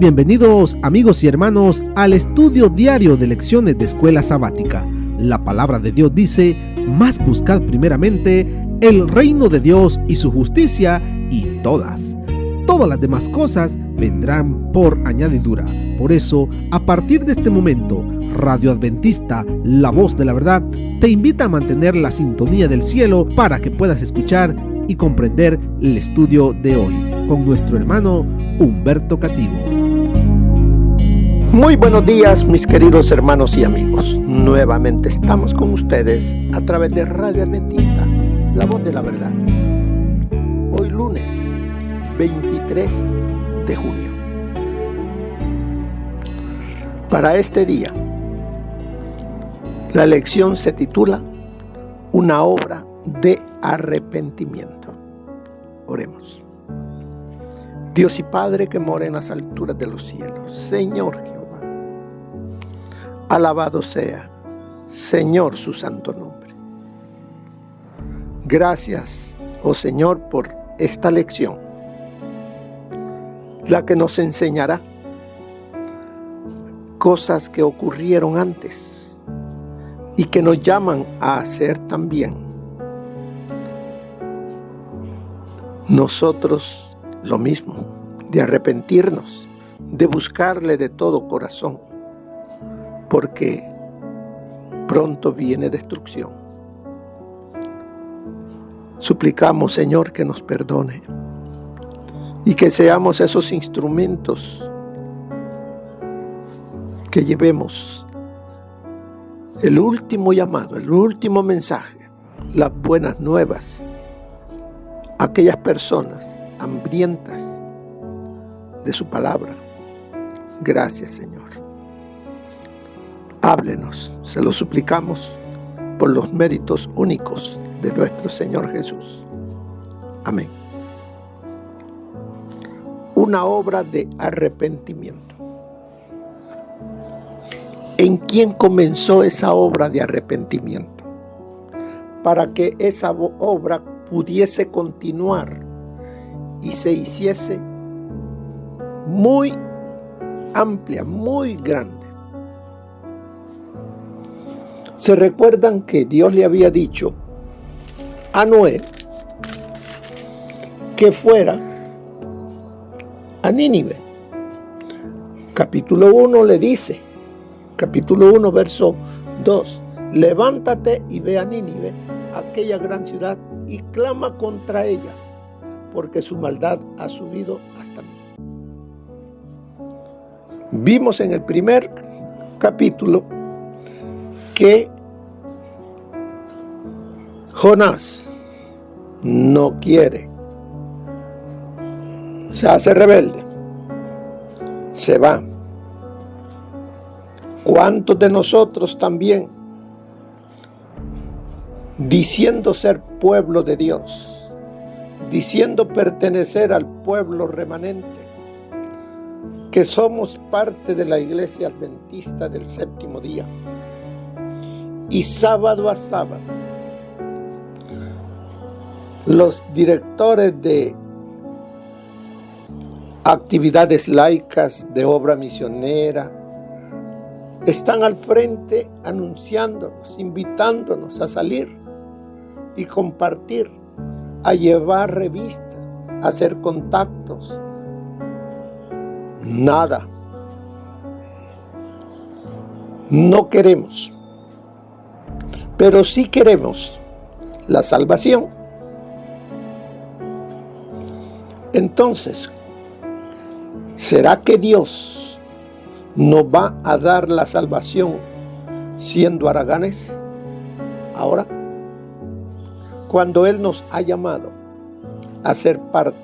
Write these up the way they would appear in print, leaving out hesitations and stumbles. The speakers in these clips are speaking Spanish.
Bienvenidos amigos y hermanos al estudio diario de lecciones de Escuela Sabática. La palabra de Dios dice: mas buscad primeramente el reino de Dios y su justicia, y todas las demás cosas vendrán por añadidura. Por eso, a partir de este momento, Radio Adventista, la voz de la verdad, te invita a mantener la sintonía del cielo para que puedas escuchar y comprender el estudio de hoy con nuestro hermano Humberto Cativo. Muy buenos días, mis queridos hermanos y amigos. Nuevamente estamos con ustedes a través de Radio Adventista, la voz de la verdad. Hoy lunes 23 de junio. Para este día, la lección se titula Una obra de arrepentimiento. Oremos. Dios y Padre que mora en las alturas de los cielos, Señor Jehová, alabado sea, Señor, su santo nombre. Gracias, oh Señor, por esta lección, la que nos enseñará cosas que ocurrieron antes y que nos llaman a hacer también nosotros lo mismo, de arrepentirnos, de buscarle de todo corazón, porque pronto viene destrucción. Suplicamos, Señor, que nos perdone y que seamos esos instrumentos que llevemos el último llamado, el último mensaje, las buenas nuevas a aquellas personas hambrientas de su palabra. Gracias, Señor. Háblenos, se lo suplicamos por los méritos únicos de nuestro Señor Jesús. Amén. Una obra de arrepentimiento. ¿En quién comenzó esa obra de arrepentimiento? Para que esa obra pudiese continuar y se hiciese muy amplia, muy grande. Se recuerdan que Dios le había dicho a Noé que fuera a Nínive. Capítulo 1 le dice, capítulo 1, verso 2, levántate y ve a Nínive, aquella gran ciudad, y clama contra ella, porque su maldad ha subido hasta mí. Vimos en el primer capítulo que Jonás no quiere, se hace rebelde, se va. ¿Cuántos de nosotros también, diciendo ser pueblo de Dios, diciendo pertenecer al pueblo remanente, que somos parte de la iglesia adventista del séptimo día, y sábado a sábado los directores de actividades laicas, de obra misionera, están al frente anunciándonos, invitándonos a salir y compartir, a llevar revistas, a hacer contactos? Nada. No queremos, pero sí queremos la salvación. Entonces, ¿será que Dios nos va a dar la salvación siendo haraganes ahora? Cuando Él nos ha llamado a ser parte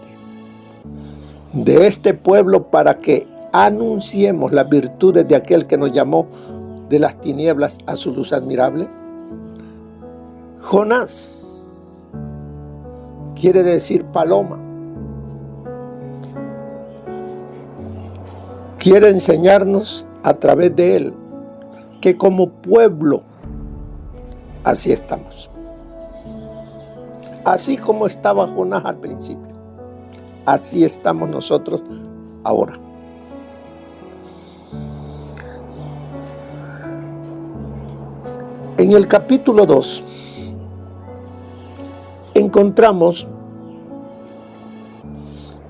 de este pueblo para que anunciemos las virtudes de aquel que nos llamó de las tinieblas a su luz admirable. Jonás quiere decir paloma. Quiere enseñarnos a través de él que como pueblo así estamos. Así como estaba Jonás al principio, así estamos nosotros ahora. En el capítulo 2 encontramos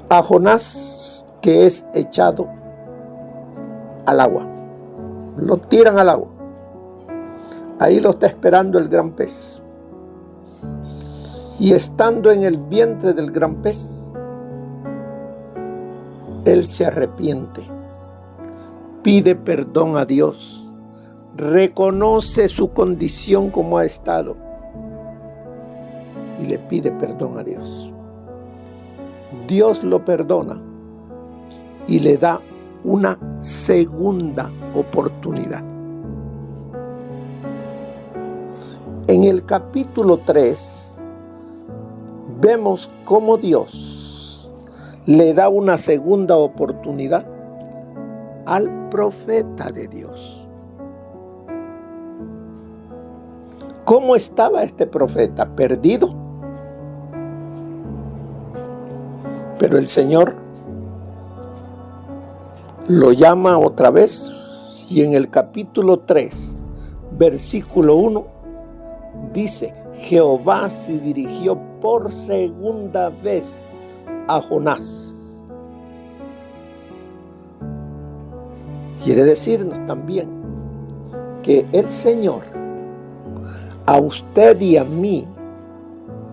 a Jonás, que es echado al agua. Lo tiran al agua. Ahí lo está esperando el gran pez. Y estando en el vientre del gran pez, él se arrepiente, pide perdón a Dios, reconoce su condición como ha estado y le pide perdón a Dios. Dios lo perdona y le da una segunda oportunidad. En el capítulo 3 vemos cómo Dios le da una segunda oportunidad al profeta de Dios. ¿Cómo estaba este profeta? Perdido. Pero el Señor lo llama otra vez y en el capítulo 3, versículo 1, dice: Jehová se dirigió por segunda vez a Jonás. Quiere decirnos también que el Señor a usted y a mí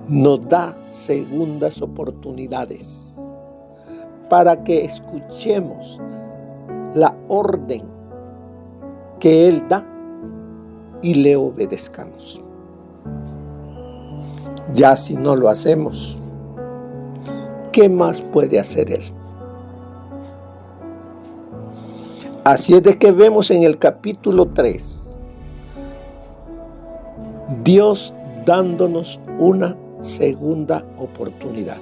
nos da segundas oportunidades para que escuchemos la orden que Él da y le obedezcamos. Ya si no lo hacemos, ¿qué más puede hacer Él? Así es de que vemos en el capítulo 3, Dios dándonos una segunda oportunidad.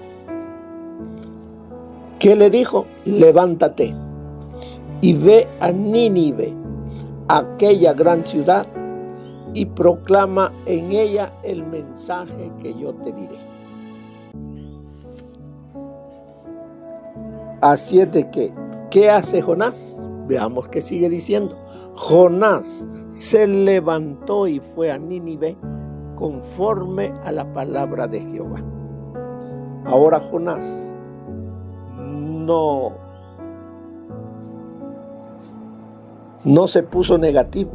¿Qué le dijo? Levántate y ve a Nínive, aquella gran ciudad, y proclama en ella el mensaje que yo te diré. Así es de que, ¿qué hace Jonás? Veamos qué sigue diciendo. Jonás se levantó y fue a Nínive conforme a la palabra de Jehová. Ahora Jonás no se puso negativo,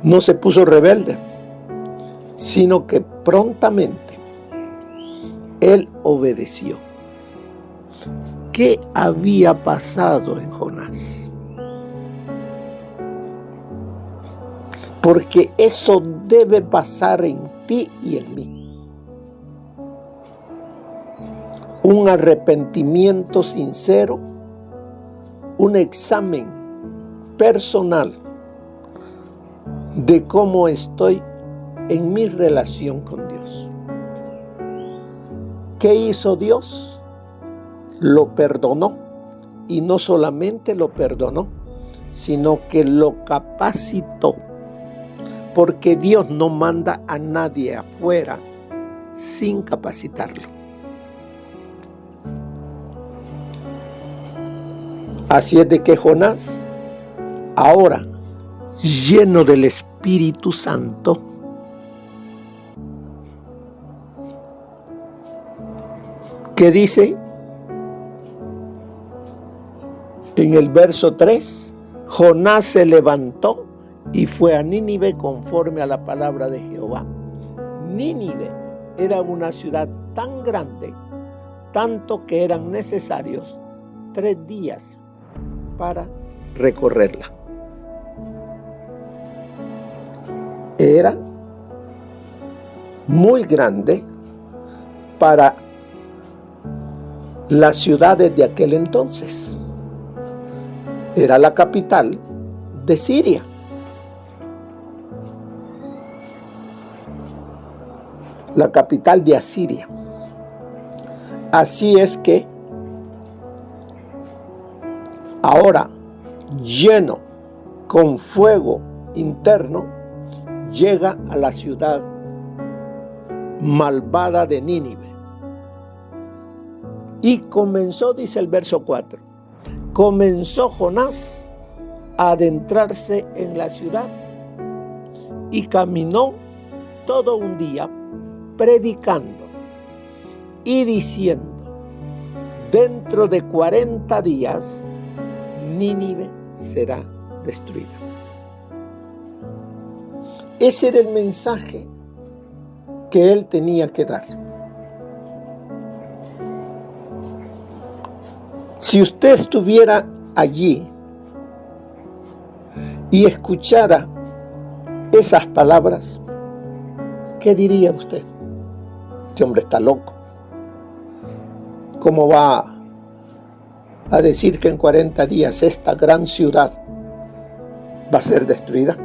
no se puso rebelde, sino que prontamente él obedeció. ¿Qué había pasado en Jonás? Porque eso debe pasar en ti y en mí. Un arrepentimiento sincero, un examen personal de cómo estoy en mi relación con Dios. ¿Qué hizo Dios? Lo perdonó, y no solamente lo perdonó, sino que lo capacitó, porque Dios no manda a nadie afuera sin capacitarlo. Así es de que Jonás, ahora lleno del Espíritu Santo, que dice en el verso 3, Jonás se levantó y fue a Nínive conforme a la palabra de Jehová. Nínive era una ciudad tan grande, tanto que eran necesarios 3 días para recorrerla. Era muy grande para las ciudades de aquel entonces. Era la capital de Siria. La capital de Asiria. Así es que ahora, lleno con fuego interno, llega a la ciudad malvada de Nínive. Y comenzó, dice el verso 4, comenzó Jonás a adentrarse en la ciudad y caminó todo un día predicando y diciendo: dentro de 40 días Nínive será destruida. Ese era el mensaje que él tenía que dar. Si usted estuviera allí y escuchara esas palabras, ¿qué diría usted? Este hombre está loco. ¿Cómo va a decir que en 40 días esta gran ciudad va a ser destruida?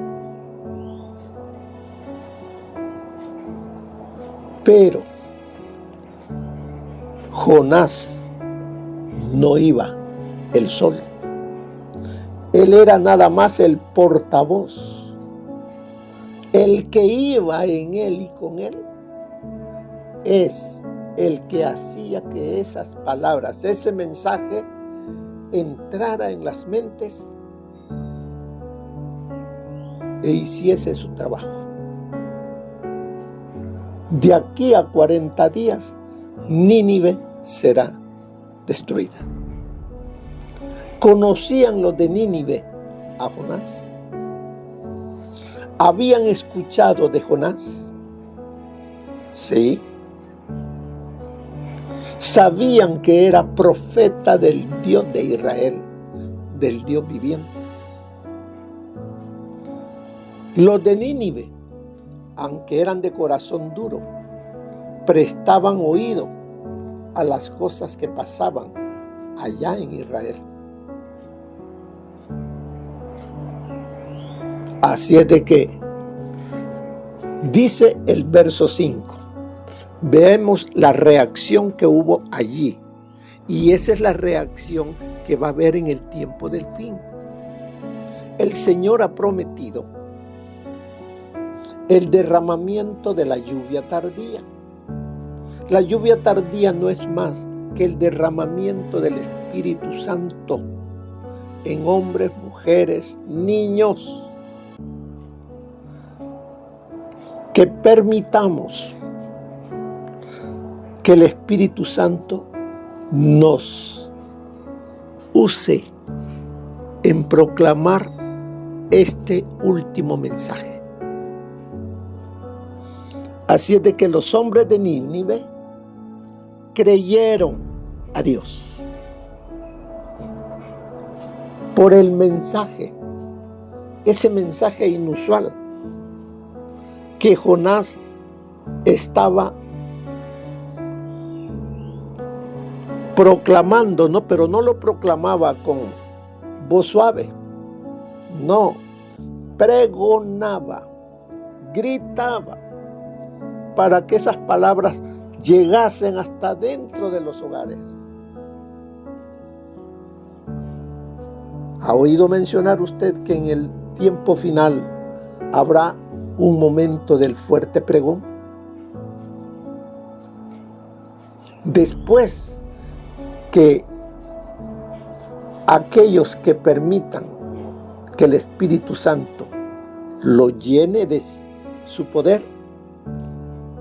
Pero Jonás no iba él solo. Él era nada más el portavoz. El que iba en él y con él es el que hacía que esas palabras, ese mensaje, entrara en las mentes e hiciese su trabajo. De aquí a 40 días, Nínive será destruida. ¿Conocían los de Nínive a Jonás? ¿Habían escuchado de Jonás? Sí. Sabían que era profeta del Dios de Israel, del Dios viviente. Los de Nínive, aunque eran de corazón duro, prestaban oído a las cosas que pasaban allá en Israel. Así es de que dice el verso 5. Vemos la reacción que hubo allí. Y esa es la reacción que va a haber en el tiempo del fin. El Señor ha prometido el derramamiento de la lluvia tardía. La lluvia tardía no es más que el derramamiento del Espíritu Santo en hombres, mujeres, niños. Que permitamos que el Espíritu Santo nos use en proclamar este último mensaje. Así es de que los hombres de Nínive creyeron a Dios por el mensaje, ese mensaje inusual que Jonás estaba proclamando, ¿no? Pero no lo proclamaba con voz suave, no, pregonaba, gritaba, para que esas palabras llegasen hasta dentro de los hogares. ¿Ha oído mencionar usted que en el tiempo final habrá un momento del fuerte pregón? Después que aquellos que permitan que el Espíritu Santo lo llene de su poder,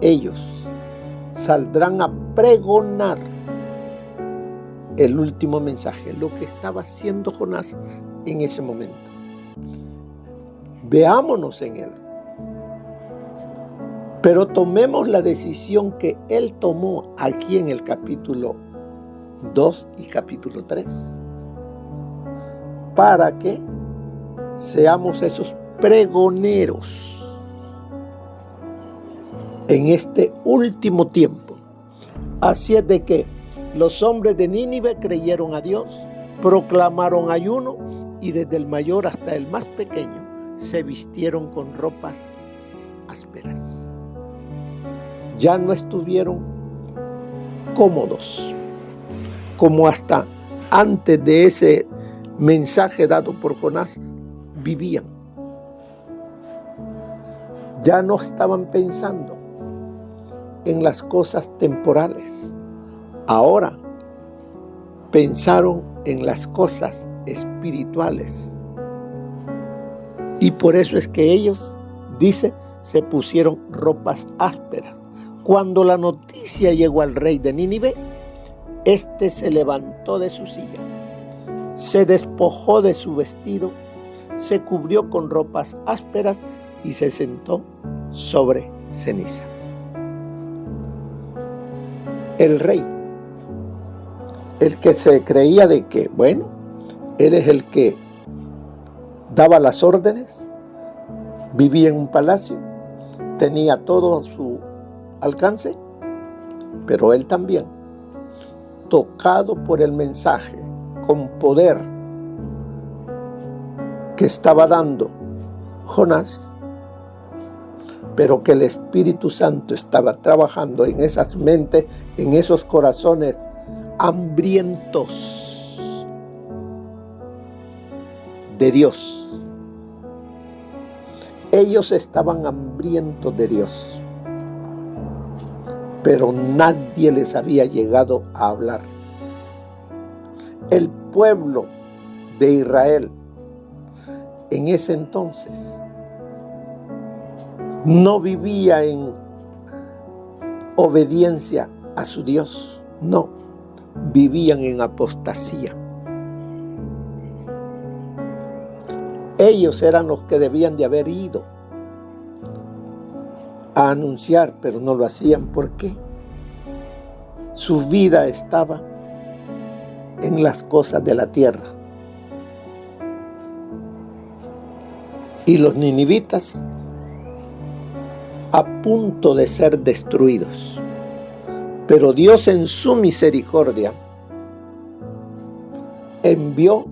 ellos saldrán a pregonar el último mensaje, lo que estaba haciendo Jonás en ese momento. Veámonos en él, pero tomemos la decisión que él tomó aquí en el capítulo 2 y capítulo 3, para que seamos esos pregoneros en este último tiempo. Así es de que los hombres de Nínive creyeron a Dios, proclamaron ayuno y desde el mayor hasta el más pequeño se vistieron con ropas ásperas. Ya no estuvieron cómodos como hasta antes de ese mensaje dado por Jonás vivían. Ya no estaban pensando en las cosas temporales. Ahora pensaron en las cosas espirituales. Y por eso es que ellos dice, se pusieron ropas ásperas. Cuando la noticia llegó al rey de Nínive, éste se levantó de su silla, se despojó de su vestido, se cubrió con ropas ásperas y se sentó sobre ceniza. El rey, el que se creía de que, bueno, él es el que daba las órdenes, vivía en un palacio, tenía todo a su alcance, pero él también, tocado por el mensaje con poder que estaba dando Jonás, pero que el Espíritu Santo estaba trabajando en esas mentes, en esos corazones hambrientos de Dios. Ellos estaban hambrientos de Dios, pero nadie les había llegado a hablar. El pueblo de Israel en ese entonces no vivía en obediencia a su Dios, no, vivían en apostasía. Ellos eran los que debían de haber ido a anunciar, pero no lo hacían. ¿Por qué? Su vida estaba en las cosas de la tierra. Y los ninivitas a punto de ser destruidos. Pero Dios en su misericordia envió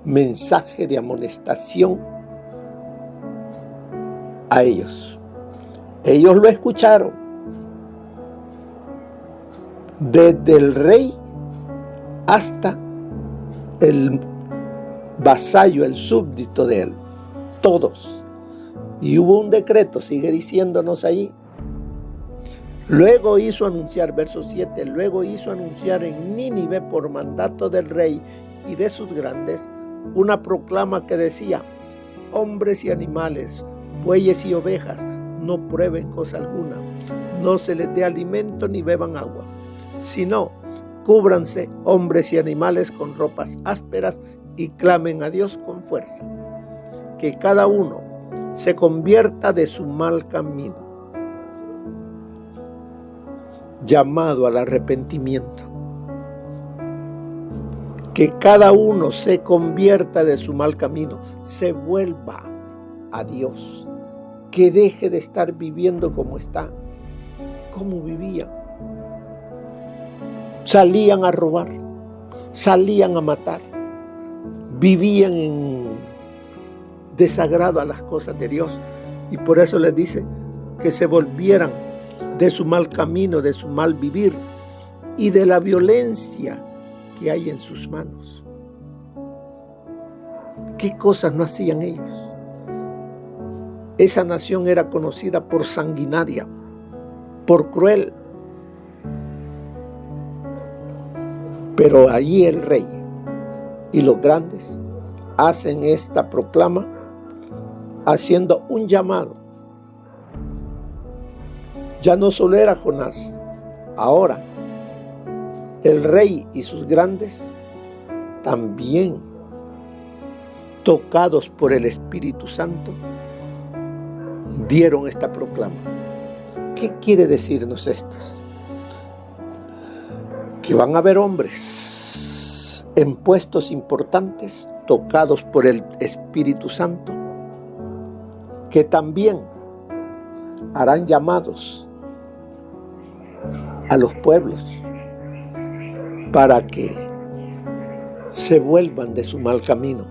mensaje de amonestación a ellos. Ellos lo escucharon. Desde el rey hasta el vasallo, el súbdito de él. Todos. Y hubo un decreto, sigue diciéndonos ahí. Luego hizo anunciar, verso 7, luego hizo anunciar en Nínive por mandato del rey y de sus grandes una proclama que decía: hombres y animales, bueyes y ovejas, no prueben cosa alguna, no se les dé alimento ni beban agua, sino cúbranse hombres y animales con ropas ásperas y clamen a Dios con fuerza, que cada uno se convierta de su mal camino, llamado al arrepentimiento. Que cada uno se convierta de su mal camino, se vuelva a Dios, que deje de estar viviendo como está, como vivían. Salían a robar, salían a matar, vivían en desagrado a las cosas de Dios, y por eso les dice que se volvieran de su mal camino, de su mal vivir y de la violencia que hay en sus manos. ¿Qué cosas no hacían ellos? Esa nación era conocida por sanguinaria, por cruel. Pero allí el rey y los grandes hacen esta proclama, haciendo un llamado. Ya no solo era Jonás, ahora el rey y sus grandes también, tocados por el Espíritu Santo, dieron esta proclama. ¿Qué quiere decirnos esto? Que van a haber hombres en puestos importantes, tocados por el Espíritu Santo, que también harán llamados a los pueblos para que se vuelvan de su mal camino.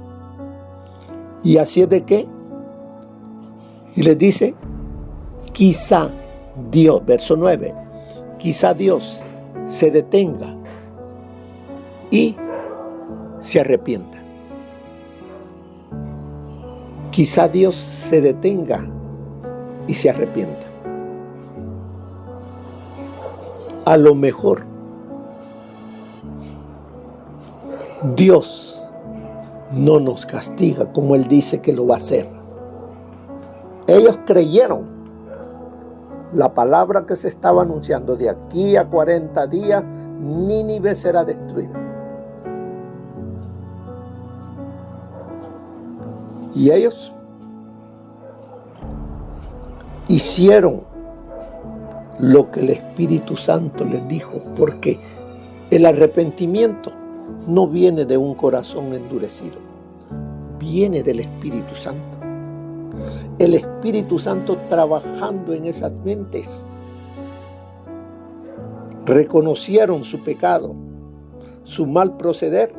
Y así es de que, y les dice, quizá Dios, verso 9, quizá Dios se detenga y se arrepienta. Quizá Dios se detenga y se arrepienta. A lo mejor Dios no nos castiga como Él dice que lo va a hacer. Ellos creyeron la palabra que se estaba anunciando: de aquí a 40 días Nínive será destruida. Y ellos hicieron lo que el Espíritu Santo les dijo, porque el arrepentimiento no viene de un corazón endurecido, viene del Espíritu Santo. El Espíritu Santo trabajando en esas mentes. Reconocieron su pecado, su mal proceder,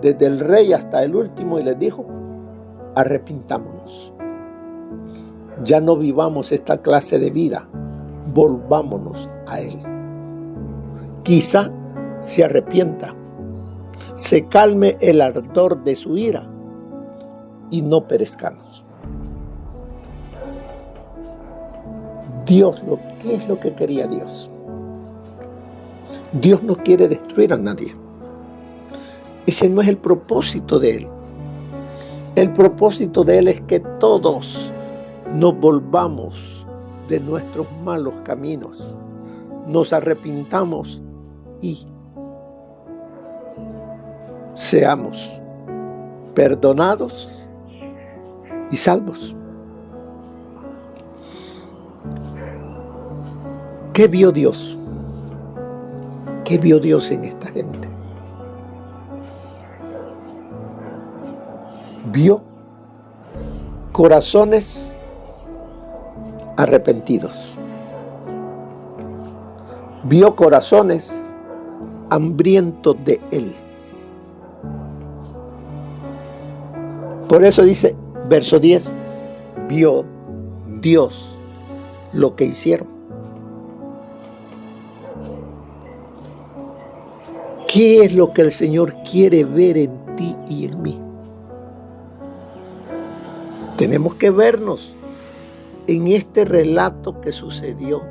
desde el rey hasta el último, y les dijo: arrepintámonos. Ya no vivamos esta clase de vida, volvámonos a Él. Quizá se arrepienta, se calme el ardor de su ira y no perezcamos. Dios, ¿qué es lo que quería Dios? Dios no quiere destruir a nadie. Ese no es el propósito de Él. El propósito de Él es que todos nos volvamos de nuestros malos caminos, nos arrepintamos y seamos perdonados y salvos. ¿Qué vio Dios? ¿Qué vio Dios en esta gente? Vio corazones arrepentidos. Vio corazones hambrientos de Él. Por eso dice, verso 10, vio Dios lo que hicieron. ¿Qué es lo que el Señor quiere ver en ti y en mí? Tenemos que vernos en este relato que sucedió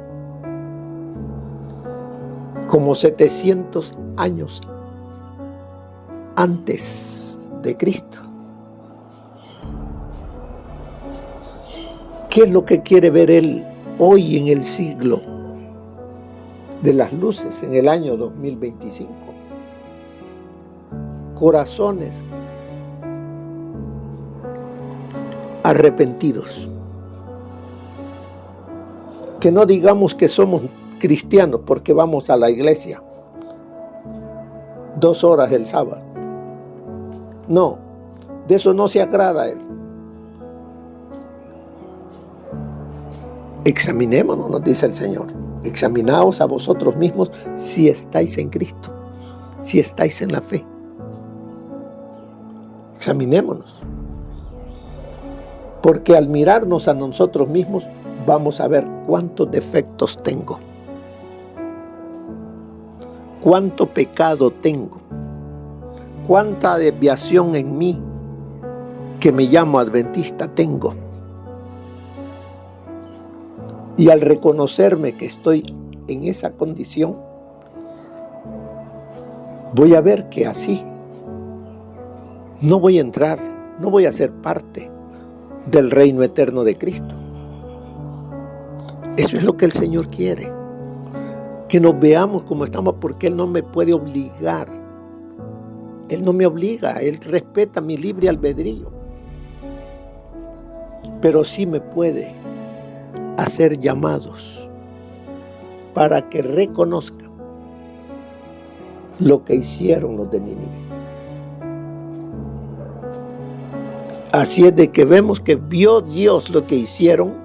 como 700 años antes de Cristo. ¿Qué es lo que quiere ver Él hoy en el siglo de las luces, en el año 2025? Corazones arrepentidos. Que no digamos que somos cristianos porque vamos a la iglesia 2 horas el sábado. No, de eso no se agrada a Él. Examinémonos, nos dice el Señor. Examinaos a vosotros mismos si estáis en Cristo, si estáis en la fe. Examinémonos. Porque al mirarnos a nosotros mismos, vamos a ver cuántos defectos tengo, cuánto pecado tengo, cuánta desviación en mí, que me llamo adventista, tengo. Y al reconocerme que estoy en esa condición, voy a ver que así no voy a entrar, no voy a ser parte del reino eterno de Cristo. Eso es lo que el Señor quiere, que nos veamos como estamos, porque Él no me puede obligar. Él no me obliga, Él respeta mi libre albedrío, pero sí me puede hacer llamados para que reconozca lo que hicieron los de Nínive. Así es de que vemos que vio Dios lo que hicieron,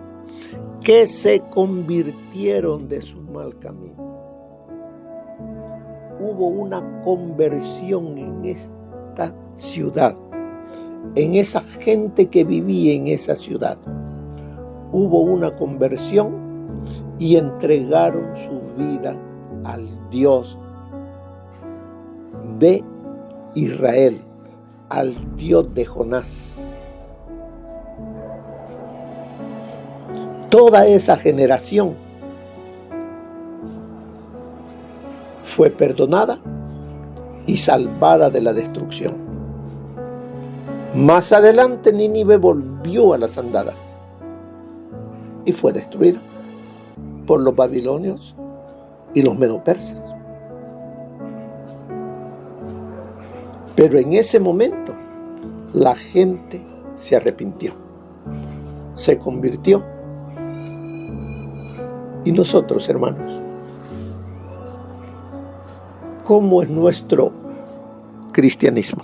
que se convirtieron de su mal camino. Hubo una conversión en esta ciudad, en esa gente que vivía en esa ciudad. Hubo una conversión y entregaron su vida al Dios de Israel, al Dios de Jonás. Toda esa generación fue perdonada y salvada de la destrucción. Más adelante Nínive volvió a las andadas. y fue destruida por los babilonios y los medopersas. Pero en ese momento la gente se arrepintió, se convirtió. Y nosotros, hermanos, ¿cómo es nuestro cristianismo?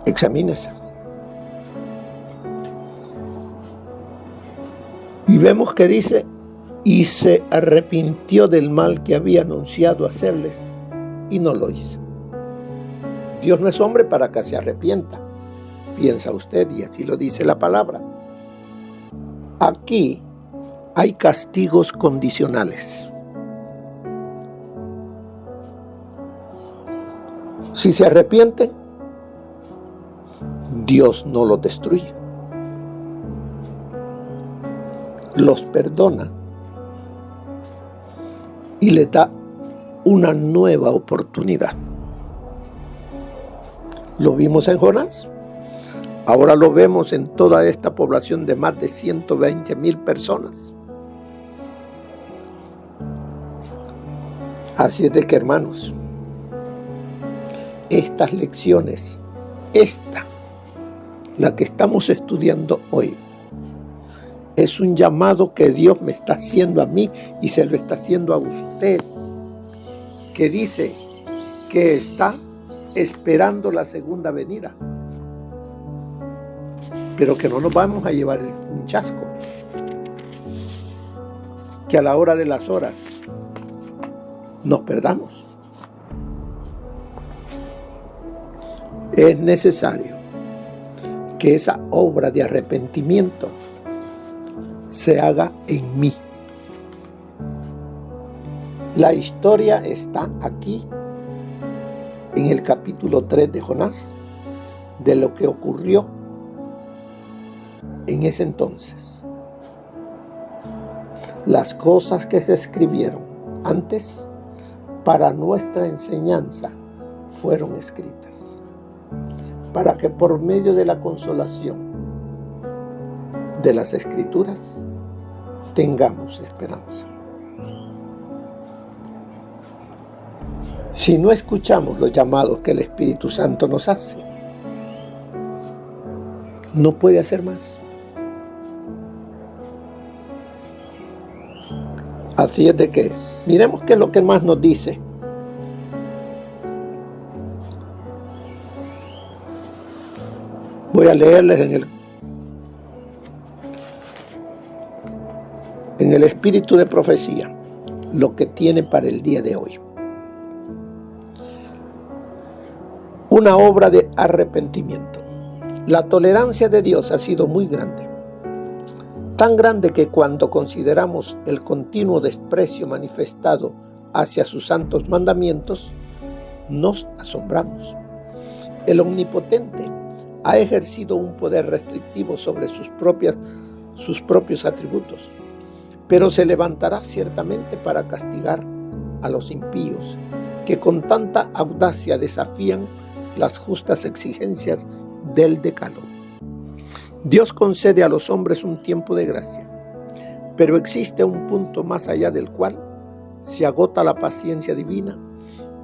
Examínese. Y vemos que dice, y se arrepintió del mal que había anunciado hacerles, y no lo hizo. Dios no es hombre para que se arrepienta, piensa usted, y así lo dice la palabra. Aquí hay castigos condicionales. Si se arrepienten, Dios no los destruye. Los perdona y les da una nueva oportunidad. Lo vimos en Jonás. Ahora lo vemos en toda esta población de más de 120,000 personas. Así es de que, hermanos, estas lecciones, la que estamos estudiando hoy, es un llamado que Dios me está haciendo a mí y se lo está haciendo a usted, que dice que está esperando la segunda venida, pero que no nos vamos a llevar un chasco, que a la hora de las horas nos perdamos. Es necesario que esa obra de arrepentimiento se haga en mí. La historia está aquí en el capítulo 3 de Jonás, de lo que ocurrió en ese entonces. Las cosas que se escribieron antes para nuestra enseñanza fueron escritas, para que por medio de la consolación de las Escrituras tengamos esperanza. Si no escuchamos los llamados que el Espíritu Santo nos hace, no puede hacer más. Así es de que miremos qué es lo que más nos dice. Voy a leerles en el espíritu de profecía lo que tiene para el día de hoy. Una obra de arrepentimiento. La tolerancia de Dios ha sido muy grande, tan grande que cuando consideramos el continuo desprecio manifestado hacia sus santos mandamientos, nos asombramos. El Omnipotente ha ejercido un poder restrictivo sobre sus propios atributos, pero se levantará ciertamente para castigar a los impíos que con tanta audacia desafían las justas exigencias del decálogo. Dios concede a los hombres un tiempo de gracia, pero existe un punto más allá del cual se agota la paciencia divina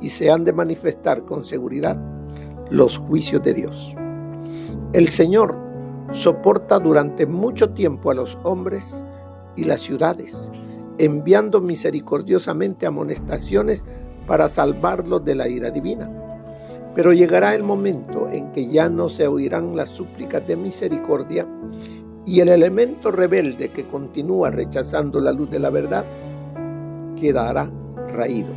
y se han de manifestar con seguridad los juicios de Dios. El Señor soporta durante mucho tiempo a los hombres y las ciudades, enviando misericordiosamente amonestaciones para salvarlos de la ira divina. Pero llegará el momento en que ya no se oirán las súplicas de misericordia y el elemento rebelde que continúa rechazando la luz de la verdad quedará raído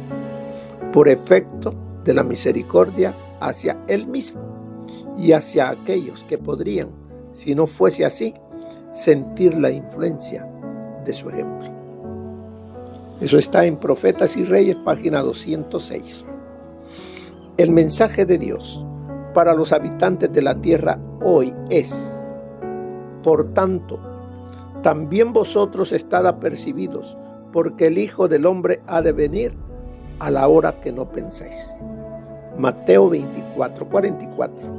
por efecto de la misericordia hacia él mismo y hacia aquellos que podrían, si no fuese así, sentir la influencia de su ejemplo. Eso está en Profetas y Reyes, página 206. El mensaje de Dios para los habitantes de la tierra hoy es: por tanto, también vosotros estad apercibidos, porque el Hijo del Hombre ha de venir a la hora que no pensáis. Mateo 24:44.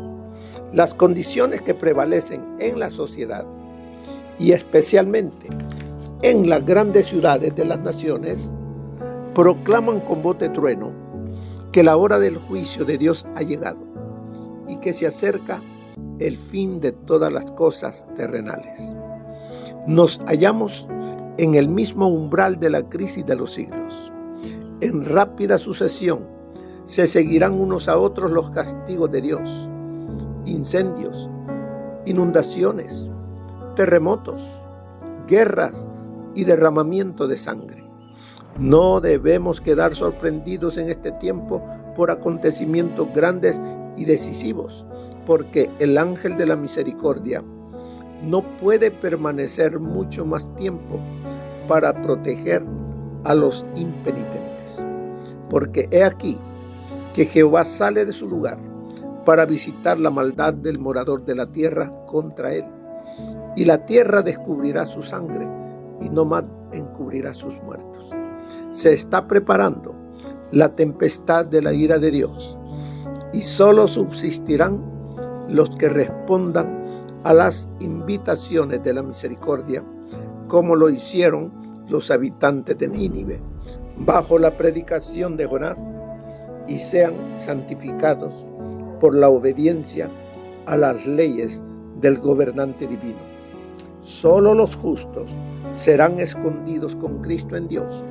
Las condiciones que prevalecen en la sociedad y especialmente en las grandes ciudades de las naciones, proclaman con voz de trueno que la hora del juicio de Dios ha llegado y que se acerca el fin de todas las cosas terrenales. Nos hallamos en el mismo umbral de la crisis de los siglos. En rápida sucesión se seguirán unos a otros los castigos de Dios: incendios, inundaciones, terremotos, guerras y derramamiento de sangre. No debemos quedar sorprendidos en este tiempo por acontecimientos grandes y decisivos, porque el ángel de la misericordia no puede permanecer mucho más tiempo para proteger a los impenitentes. Porque he aquí que Jehová sale de su lugar para visitar la maldad del morador de la tierra contra él. Y la tierra descubrirá su sangre y no más encubrirá sus muertos. Se está preparando la tempestad de la ira de Dios y solo subsistirán los que respondan a las invitaciones de la misericordia, como lo hicieron los habitantes de Nínive bajo la predicación de Jonás, y sean santificados por la obediencia a las leyes del gobernante divino. Solo los justos serán escondidos con Cristo en Dios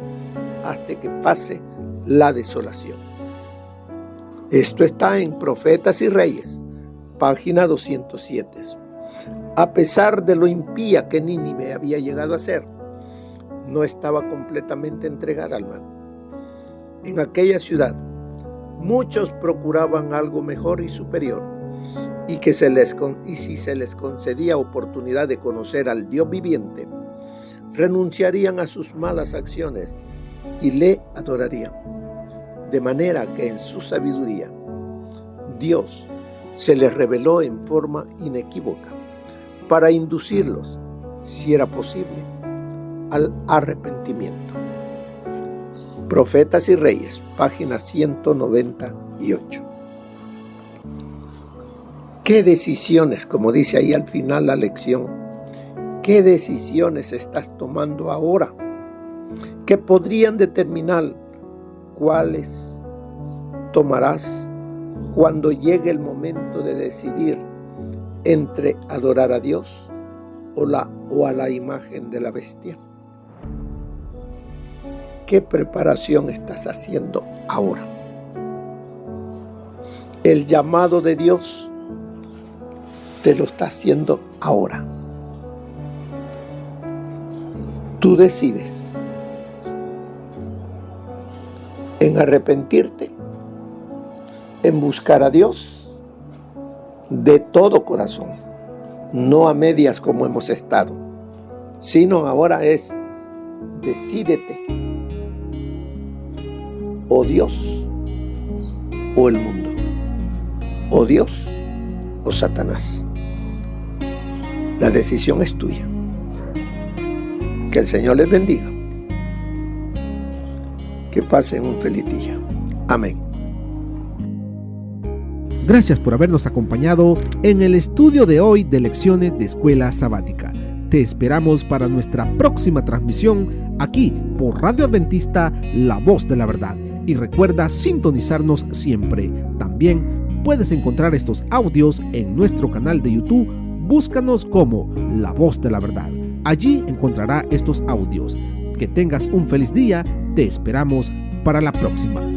hasta que pase la desolación. Esto está en Profetas y Reyes, página 207. A pesar de lo impía que Nínive había llegado a ser, no estaba completamente entregada al mal. En aquella ciudad, muchos procuraban algo mejor y superior, y si se les concedía oportunidad de conocer al Dios viviente, renunciarían a sus malas acciones y le adorarían. De manera que en su sabiduría, Dios se les reveló en forma inequívoca para inducirlos, si era posible, al arrepentimiento. Profetas y Reyes, página 198. ¿Qué decisiones, como dice ahí al final la lección, qué decisiones estás tomando ahora que podrían determinar cuáles tomarás cuando llegue el momento de decidir entre adorar a Dios o a la imagen de la bestia? ¿Qué preparación estás haciendo ahora? El llamado de Dios te lo está haciendo ahora. Tú decides en arrepentirte, en buscar a Dios de todo corazón, no a medias como hemos estado, sino ahora es: decídete, o Dios o el mundo, o Dios o Satanás. La decisión es tuya. Que el Señor les bendiga. Que pasen un feliz día. Amén. Gracias por habernos acompañado en el estudio de hoy de lecciones de Escuela Sabática. Te esperamos para nuestra próxima transmisión aquí por Radio Adventista, La Voz de la Verdad. Y recuerda sintonizarnos siempre. También puedes encontrar estos audios en nuestro canal de YouTube. Búscanos como La Voz de la Verdad. Allí encontrará estos audios. Que tengas un feliz día. Te esperamos para la próxima.